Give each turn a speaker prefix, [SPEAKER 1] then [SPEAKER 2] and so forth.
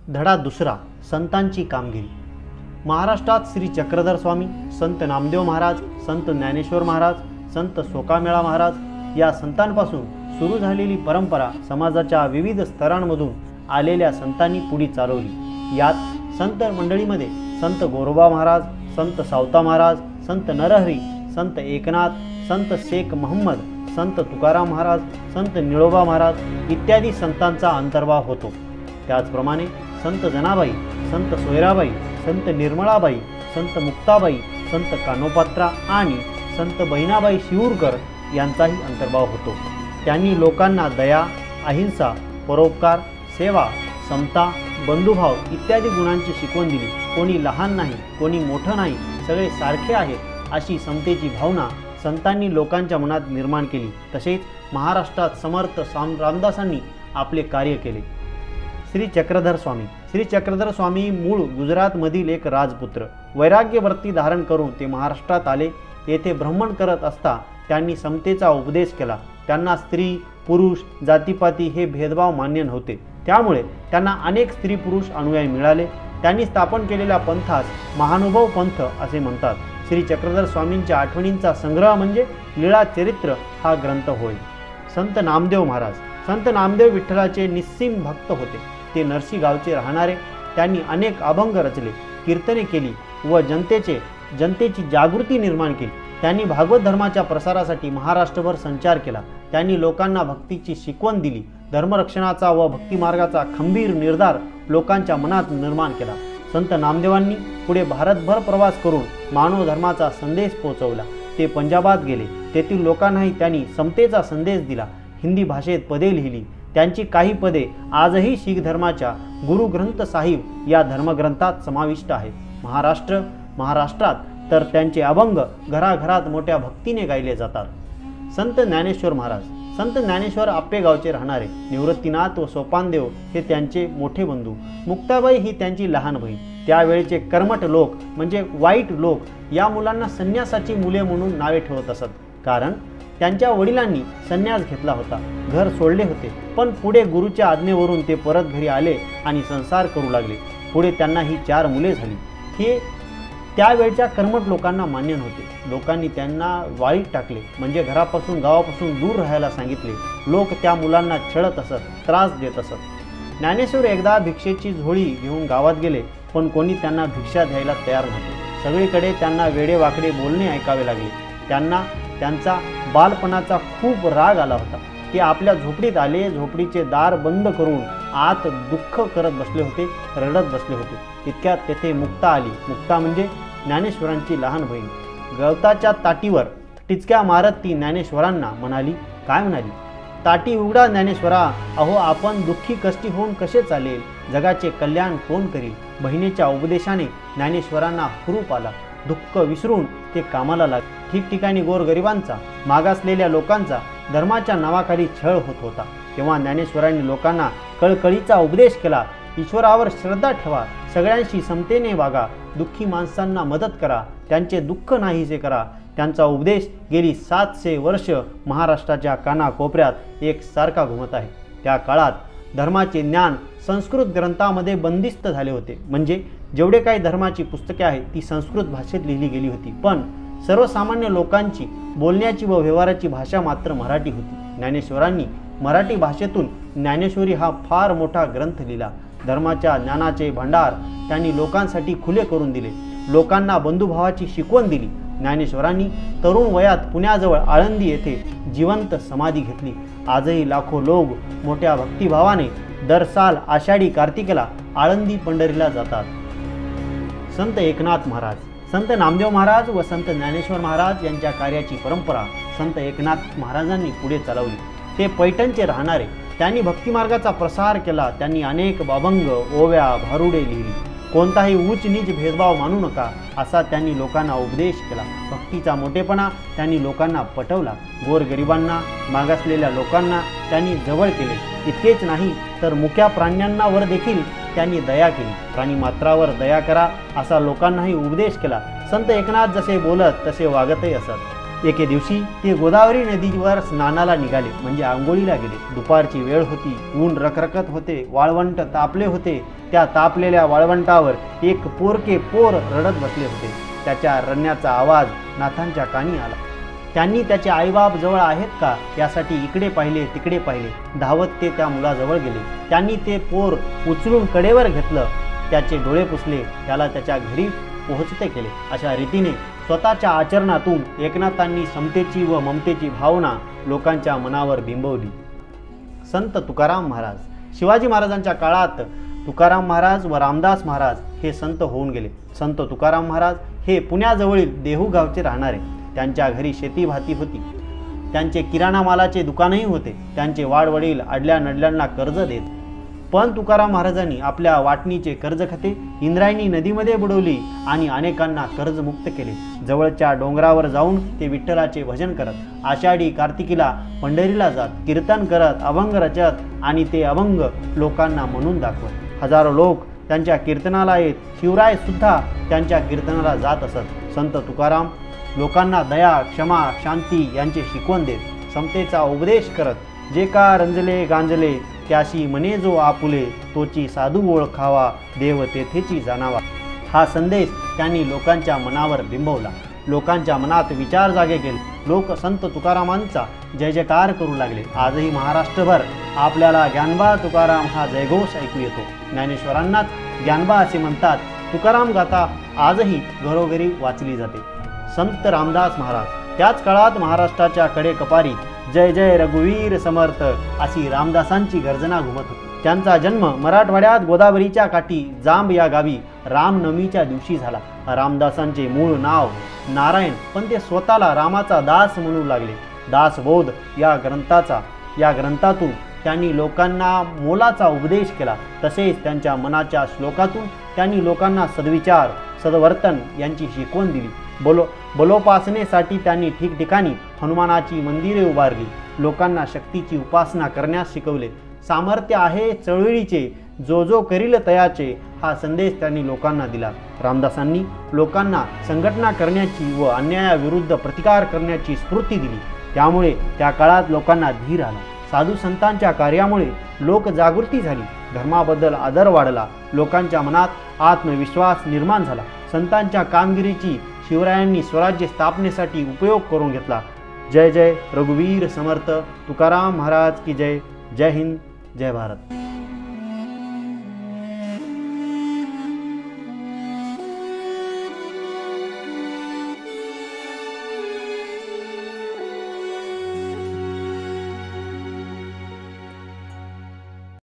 [SPEAKER 1] धडा दुसरा, संतांची कामगिरी। महाराष्ट्रात श्री चक्रधर स्वामी, संत नामदेव महाराज, संत ज्ञानेश्वर महाराज, संत सोकामेळा महाराज या संतांपासून सुरू झालेली परंपरा समाजाच्या विविध स्तरांमधून आलेल्या संतांनी पुढे चालवली। यात संत मंडळीमध्ये संत गोरोबा महाराज, संत सावता महाराज, संत नरहरी, संत एकनाथ, संत शेख महम्मद, संत तुकाराम महाराज, संत निळोबा महाराज इत्यादी संतांचा अंतर्भाव होतो। त्याचप्रमाणे संत जनाबाई, संत सोयराबाई, संत निर्मळाबाई, संत मुक्ताबाई, संत कानोपात्रा आणि संत बहिणाबाई शिऊरकर यांचाही अंतर्भाव होतो। त्यांनी लोकांना दया, अहिंसा, परोपकार, सेवा, समता, बंधुभाव इत्यादी गुणांची शिकवण दिली। कोणी लहान नाही, कोणी मोठं नाही, सगळे सारखे आहेत अशी समतेची भावना संतांनी लोकांच्या मनात निर्माण केली। तसेच महाराष्ट्रात समर्थ रामदासांनी आपले कार्य केले। श्री चक्रधर स्वामी मूळ गुजरातमधील एक राजपुत्र। वैराग्यवृत्ती धारण करून ते महाराष्ट्रात आले। येथे भ्रमण करत असता त्यांनी समतेचा उपदेश केला। त्यांना स्त्री पुरुष जातीपाती हे भेदभाव मान्य नव्हते, त्यामुळे त्यांना अनेक स्त्री पुरुष अनुयायी मिळाले। त्यांनी स्थापन केलेल्या पंथास महानुभव पंथ असे म्हणतात। श्री चक्रधर स्वामींच्या आठवणींचा संग्रह म्हणजे लीळा चरित्र हा ग्रंथ होय। संत नामदेव विठ्ठलाचे निस्सीम भक्त होते। ते नरसी गावचे राहणारे। त्यांनी अनेक अभंग रचले, कीर्तने केली व जनतेची जागृती निर्माण केली। त्यांनी भागवत धर्माच्या प्रसारासाठी महाराष्ट्रभर संचार केला। त्यांनी लोकांना भक्तीची शिकवण दिली। धर्मरक्षणाचा व भक्ती मार्गाचा खंबीर निर्धार लोकांच्या मनात निर्माण केला। संत नामदेवांनी पुढे भारतभर प्रवास करून मानव धर्माचा संदेश पोहोचवला। ते पंजाबात गेले, तेथील लोकांनाही त्यांनी समतेचा संदेश दिला। हिंदी भाषेत पदे लिहिली। त्यांची काही पदे आजही शीख धर्माच्या गुरु ग्रंथ साहिब या धर्मग्रंथात समाविष्ट आहेत। महाराष्ट्रात तर त्यांचे अभंग घराघरात मोठ्या भक्तीने गायले जातात। संत ज्ञानेश्वर आप्पेगावचे राहणारे। निवृत्तीनाथ व सोपानदेव हे त्यांचे मोठे बंधू। मुक्ताबाई ही त्यांची लहान बहीण। त्यावेळेचे कर्मठ लोक म्हणजे वाईट लोक या मुलांना संन्यासाची मुले म्हणून नावे ठेवत असत, कारण त्यांच्या वडिलांनी संन्यास घेतला होता, घर सोडले होते। पण पुढे गुरुच्या आज्ञेवरून ते परत घरी आले आणि संसार करू लागले। पुढे त्यांना ही 4 मुले झाली। हे त्यावेळच्या कर्मठ लोकांना मान्य नव्हते। लोकांनी त्यांना वाळीत टाकले, म्हणजे घरापासून गावापासून दूर राहायला सांगितले। लोक त्या मुलांना छळत असत, त्रास देत असत। ज्ञानेश्वर एकदा भिक्षेची झोळी घेऊन गावात गेले, पण कोणी त्यांना भिक्षा द्यायला तयार नव्हते। सगळीकडे त्यांना वेडेवाकडे बोलणे ऐकावे लागले। त्यांना त्यांचा बालपणाचा खूप राग आला होता। ते आपल्या झोपडीत आले। झोपडीचे दार बंद करून आत दुःख करत बसले होते, रडत बसले होते। इतक्यात तेथे मुक्ता आली। मुक्ता म्हणजे ज्ञानेश्वरांची लहान बहीण। गवताच्या ताटीवर टिचक्या मारत ती ज्ञानेश्वरांना म्हणाली, काय म्हणाली? ताटी उघडा ज्ञानेश्वरा, अहो आपण दुःखी कष्टी होऊन कसे चालेल? जगाचे कल्याण कोण करील? बहिणीच्या उपदेशाने ज्ञानेश्वरांना हुरूप आला। दुःख विसरून ते कामाला लागले। ठिकठिकाणी गोरगरिबांचा, मागासलेल्या लोकांचा धर्माच्या नावाखाली छळ होत होता। तेव्हा ज्ञानेश्वरांनी लोकांना कळकळीचा उपदेश केला। ईश्वरावर श्रद्धा ठेवा, सगळ्यांशी समतेने वागा, दुःखी माणसांना मदत करा, त्यांचे दुःख नाहीसे करा। त्यांचा उपदेश गेली 700 वर्ष महाराष्ट्राच्या कानाकोपऱ्यात एक सारखा घुमत आहे। त्या काळात धर्माचे ज्ञान संस्कृत ग्रंथामध्ये बंदिस्त झाले होते, म्हणजे जेवढे काही धर्माची पुस्तके आहेत ती संस्कृत भाषेत लिहिली गेली होती। पण सर्वसामान्य लोकांची बोलण्याची व व्यवहाराची भाषा मात्र मराठी होती। ज्ञानेश्वरांनी मराठी भाषेतून ज्ञानेश्वरी हा फार मोठा ग्रंथ लिहिला। धर्माच्या ज्ञानाचे भांडार त्यांनी लोकांसाठी खुले करून दिले। लोकांना बंधुभावाची शिकवण दिली। ज्ञानेश्वरांनी तरुण वयात पुण्याजवळ आळंदी येथे जिवंत समाधी घेतली। आजही लाखो लोक मोठ्या भक्तिभावाने दर साल आषाढी कार्तिकेला आळंदी पंढरीला जातात। संत एकनाथ महाराज, संत नामदेव महाराज व संत ज्ञानेश्वर महाराज यांच्या कार्याची परंपरा संत एकनाथ महाराजांनी पुढे चालवली। ते पैठणचे राहणारे। त्यांनी भक्तिमार्गाचा प्रसार केला। त्यांनी अनेक अभंग, ओव्या, भारुडे लिहिली। कोणताही उच्च नीच भेदभाव मानू नका असा त्यांनी लोकांना उपदेश केला। भक्तीचा मोठेपणा त्यांनी लोकांना पटवला। गोरगरिबांना, मागासलेल्या लोकांना त्यांनी जवळ केले। इतकेच नाही तर मुक्या प्राण्यांवर देखील त्यांनी दया केली। प्राणीमात्रावर दया करा असा लोकांनाही उपदेश केला। संत एकनाथ जसे बोलत तसे वागतही असत। एके दिवशी ते गोदावरी नदीवर स्नानाला निघाले, म्हणजे आंघोळीला गेले. दुपारची वेळ होती, ऊन रखरखत होते, वाळवंट तापले होते. त्या तापलेल्या वाळवंटावर एक पोरके पोर रडत बसले होते. त्याच्या रडण्याचा आवाज नाथांच्या कानी आला. त्यांनी त्याचे आईबाप जवळ आहेत का यासाठी इकडे पाहिले तिकडे पाहिले. धावत ते त्या मुलाजवळ गेले. त्यांनी ते पोर उचलून कडेवर घेतलं, त्याचे डोळे पुसले, त्याला त्याच्या घरी पोहोचते केले. अशा रीतीने स्वतःच्या आचरणातून एकनाथांनी समतेची व ममतेची भावना लोकांच्या मनावर बिंबवली. संत तुकाराम महाराज. शिवाजी महाराजांच्या काळात तुकाराम महाराज व रामदास महाराज हे संत होऊन गेले. संत तुकाराम महाराज हे पुण्याजवळील देहू गावचे राहणारे. त्यांच्या घरी शेती भाती होती. त्यांचे किराणा मालाचे दुकानही होते. त्यांचे वाडवडील अडल्या नडल्यांना कर्ज देत. पण तुकाराम महाराजांनी आपल्या वाटणीचे कर्जखाते इंद्रायणी नदीमध्ये बुडवली आणि अनेकांना कर्जमुक्त केले. जवळच्या डोंगरावर जाऊन ते विठ्ठलाचे भजन करत, आषाढी कार्तिकीला पंढरीला जात, कीर्तन करत, अभंग रचत आणि ते अभंग लोकांना म्हणून दाखवत. हजारो लोक त्यांच्या कीर्तनाला येत. शिवराय सुद्धा त्यांच्या कीर्तनाला जात असत. संत तुकाराम लोकांना दया, क्षमा, शांती यांचे शिकवण देत. समतेचा उपदेश करत, जे का रंजले गांजले त्याशी मने जो आपुले, तोची साधू ओळखावा, देव तेथेची जाणावा. हा संदेश त्यांनी लोकांच्या मनावर बिंबवला. लोकांच्या मनात विचार जागे केले. लोक संत तुकारामांचा जय जयकार करू लागले. आजही महाराष्ट्रभर आपल्याला ज्ञानबा तुकाराम हा जयघोष ऐकू येतो. ज्ञानेश्वरांनाच ज्ञानबा असे म्हणतात. तुकाराम गाथा आजही घरोघरी वाचली जाते. संत रामदास महाराज. त्याच काळात महाराष्ट्राच्या कडेकपारीत जय जय रघुवीर समर्थ अशी रामदासांची गर्जना घुमत होती. त्यांचा जन्म मराठवाड्यात गोदावरीच्या काठी जांब या गावी रामनवमीच्या दिवशी झाला. रामदासांचे मूळ नाव नारायण, पण ते स्वतःला रामाचा दास म्हणू लागले. दासबोध या ग्रंथातून त्यांनी लोकांना मोलाचा उपदेश केला. तसेच त्यांच्या मनाच्या श्लोकातून त्यांनी लोकांना सद्विचार, सद्वर्तन यांची शिकवण दिली. बलोपासनेसाठी त्यांनी ठिकठिकाणी हनुमानाची मंदिरे उभारली. लोकांना शक्तीची उपासना करण्यास शिकवले. सामर्थ्य आहे चळवळीचे, जो जो करील तयाचे हा संदेश त्यांनी लोकांना दिला. रामदासांनी लोकांना संघटना करण्याची व अन्यायाविरुद्ध प्रतिकार करण्याची स्फूर्ती दिली. त्यामुळे त्या काळात लोकांना धीर आला. साधू संतांच्या कार्यामुळे लोक जागृती झाली. धर्माबद्दल आदर वाढला. लोकांच्या मनात आत्मविश्वास निर्माण झाला. संतांच्या कामगिरीची शिवरायांनी स्वराज्य स्थापनेसाठी उपयोग करून घेतला. जय जय रघुवीर समर्थ तुकाराम महाराज की जय. जय हिंद, जय भारत.